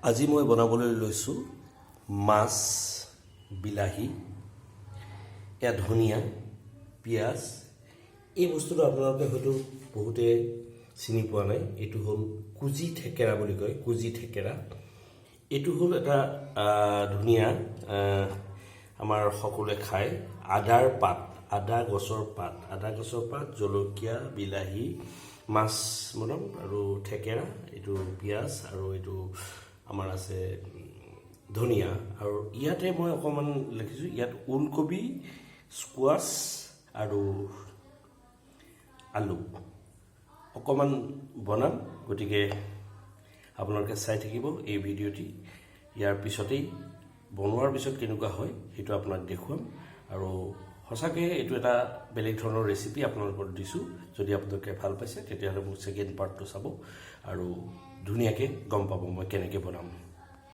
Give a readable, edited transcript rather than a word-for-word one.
আজি মই বনাবলৈ লৈছোঁ মাছ, বিলাহী, এয়া ধনিয়া, পিঁয়াজ। এই বস্তুটো আপোনালোকে হয়তো বহুতে চিনি পোৱা নাই। এইটো হ'ল কুজি থেকেৰা বুলি কয়, কুজি থেকেৰা। এইটো হ'ল এটা ধুনীয়া আমাৰ সকলোৱে খায় আদাৰ পাত, আদা গছৰ পাত, জলকীয়া, বিলাহী, মাছ বনাম আৰু থেকেৰা, এইটো পিঁয়াজ আৰু এইটো আমাৰ আছে ধনিয়া। আৰু ইয়াতে মই অকণমান লিখিছোঁ, ইয়াত ওলকবি, স্কোৱাছ আৰু আলু অকণমান বনাম। গতিকে আপোনালোকে চাই থাকিব এই ভিডিঅ'টি। ইয়াৰ পিছতেই বনোৱাৰ পিছত কেনেকুৱা হয় সেইটো আপোনাক দেখুৱাম। আৰু সঁচাকৈ এইটো এটা বেলেগ ধৰণৰ ৰেচিপি আপোনালোকক দিছোঁ। যদি আপোনালোকে ভাল পাইছে তেতিয়াহ'লে মোৰ ছেকেণ্ড পাৰ্টটো চাব আৰু ধুনীয়াকৈ গম পাব মই কেনেকৈ বনাম।